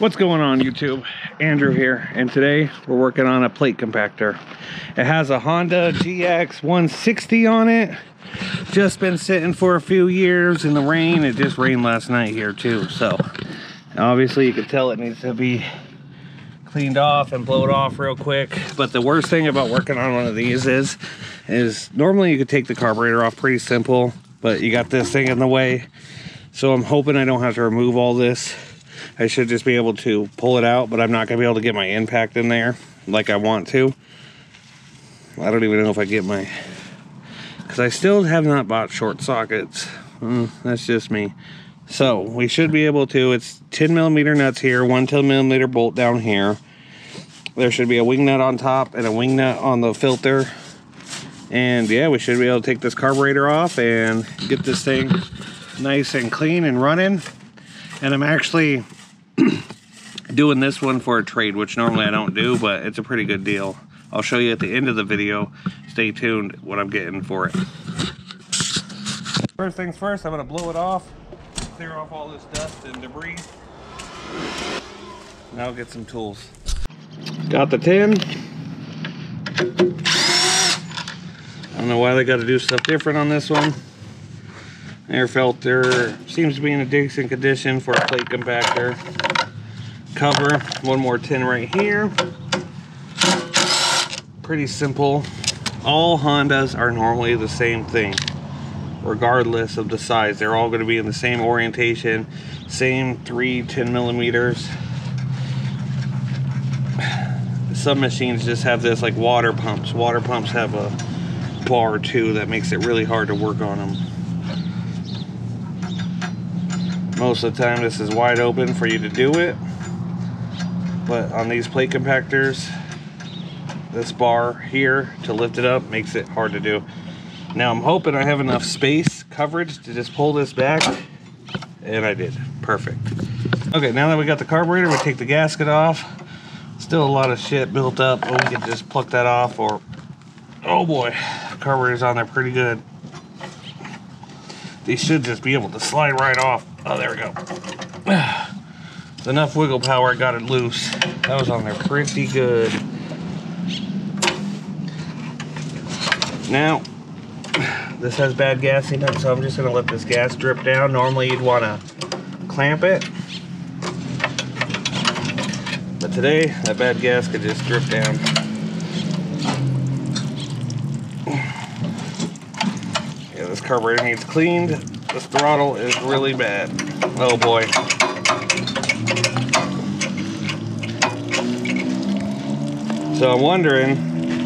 What's going on, YouTube? Andrew here, and today we're working on a plate compactor. It has a Honda GX 160 on it. Just been sitting for a few years in the rain. It just rained last night here too, so obviously you can tell it needs to be cleaned off and blowed off real quick. But the worst thing about working on one of these is normally you could take the carburetor off pretty simple, but you got this thing in the way. So I'm hoping I don't have to remove all this. I should just be able to pull it out, but I'm not going to be able to get my impact in there like I want to. I don't even know if I get my... because I still have not bought short sockets. That's just me. So we should be able to. It's 10mm nuts here, one 10mm bolt down here. There should be a wing nut on top and a wing nut on the filter. And yeah, we should be able to take this carburetor off and get this thing nice and clean and running. And I'm actually doing this one for a trade, which normally I don't do, but it's a pretty good deal. I'll show you at the end of the video. Stay tuned what I'm getting for it. First things first, I'm going to blow it off, clear off all this dust and debris. Now I'll get some tools. Got the tin. I don't know why they got to do stuff different on this one. Air filter seems to be in a decent condition for a plate compactor. Cover, one more tin right here. Pretty simple. All Hondas are normally the same thing, regardless of the size. They're all going to be in the same orientation, same 3 10mm. Some machines just have this, like water pumps. Water pumps have a bar too that makes it really hard to work on them. Most of the time this is wide open for you to do it, but on these plate compactors, this bar here to lift it up makes it hard to do. Now I'm hoping I have enough space coverage to just pull this back, and I did. Perfect. Okay, now that we got the carburetor, we take the gasket off. Still a lot of shit built up, but we can just pluck that off, or oh boy, the carburetor's on there pretty good. These should just be able to slide right off. Oh, there we go. Enough wiggle power, I got it loose. That was on there pretty good. Now, this has bad gas in it, so I'm just gonna let this gas drip down. Normally you'd wanna clamp it, but today, that bad gas could just drip down. Yeah, this carburetor needs cleaned. This throttle is really bad. Oh boy. So I'm wondering.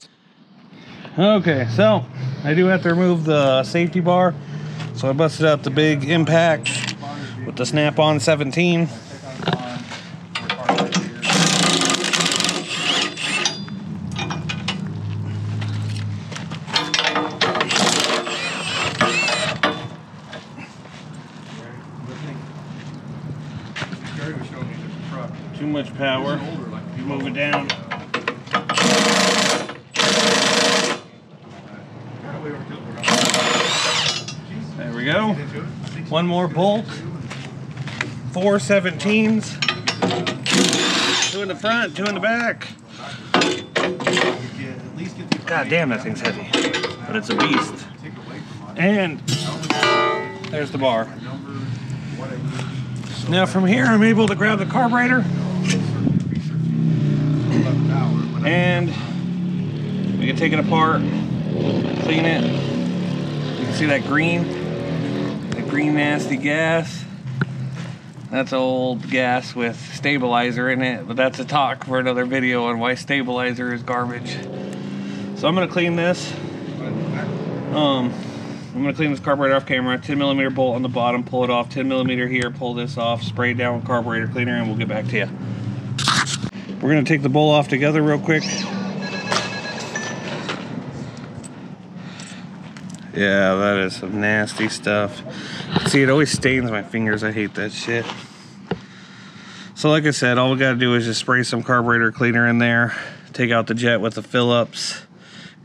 Okay, so I do have to remove the safety bar. So I busted out the big impact with the snap-on 17. Too much power. Move it down. There we go. One more bolt. 4 17s. 2 in the front, 2 in the back. God damn, that thing's heavy. But it's a beast. And there's the bar. Now from here, I'm able to grab the carburetor and we can take it apart, clean it. You can see that green nasty gas. That's old gas with stabilizer in it, but that's a talk for another video on why stabilizer is garbage. So I'm gonna clean this. I'm gonna clean this carburetor off camera. 10mm bolt on the bottom, pull it off. 10mm here, pull this off, spray it down with carburetor cleaner, and we'll get back to you. We're gonna take the bowl off together real quick. Yeah, that is some nasty stuff. See, it always stains my fingers. I hate that shit. So like I said, all we gotta do is just spray some carburetor cleaner in there, take out the jet with the Phillips,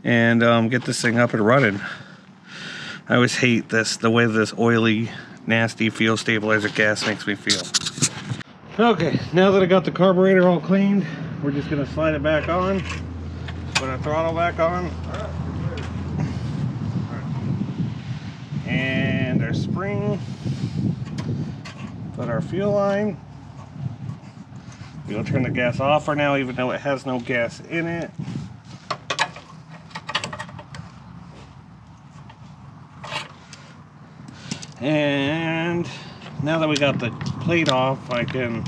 and get this thing up and running. I always hate this, the way this oily, nasty fuel stabilizer gas makes me feel. Okay, now that I got the carburetor all cleaned, we're just gonna slide it back on, put our throttle back on, and our spring, put our fuel line. We'll turn the gas off for now, even though it has no gas in it. And now that we got the plate off, I can,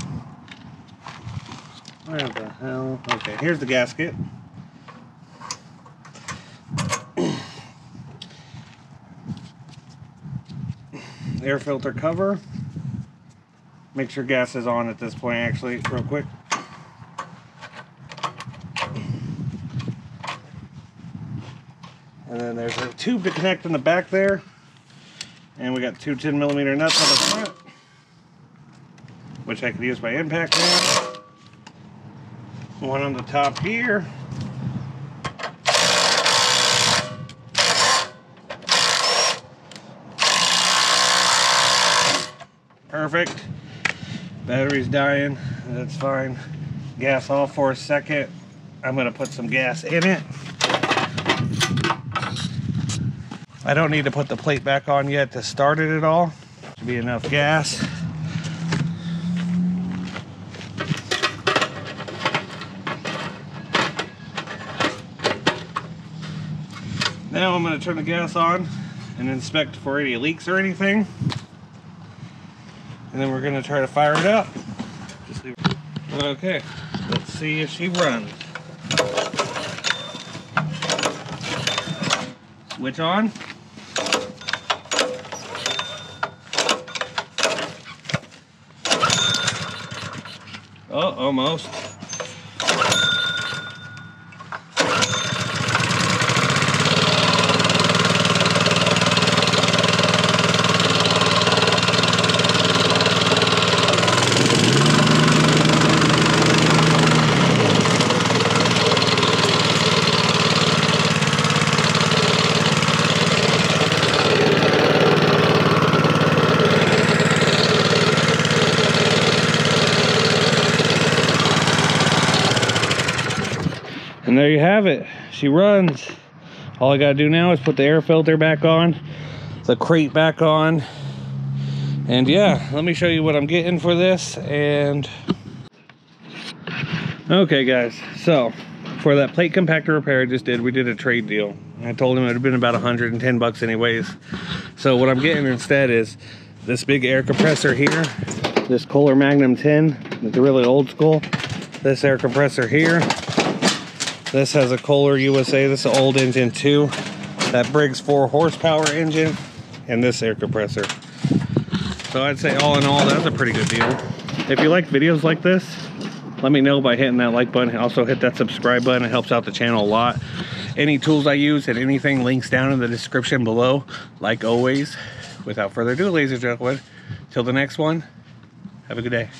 where the hell? Okay, here's the gasket. Air filter cover. Make sure gas is on at this point, actually, real quick. And then there's a tube to connect in the back there. And we got two 10mm nuts on the front, which I could use my impact now. One on the top here. Perfect. Battery's dying. That's fine. Gas off for a second. I'm going to put some gas in it. I don't need to put the plate back on yet to start it at all. Should be enough gas. Now I'm going to turn the gas on and inspect for any leaks or anything. And then we're going to try to fire it up. Okay, let's see if she runs. Switch on. Oh, almost. And there you have it. She runs. All I gotta do now is put the air filter back on, the crate back on, and yeah, let me show you what I'm getting for this. And okay guys, so for that plate compactor repair I just did, we did a trade deal. I told him it would have been about 110 bucks anyways. So what I'm getting instead is this big air compressor here, this Kohler Magnum 10, it's really old school. This air compressor here. This has a Kohler USA, this is an old engine too. That Briggs 4 horsepower engine, and this air compressor. So I'd say all in all, that's a pretty good deal. If you like videos like this, let me know by hitting that like button. Also hit that subscribe button, it helps out the channel a lot. Any tools I use and anything, links down in the description below. Like always, without further ado, ladies and gentlemen, till the next one, have a good day.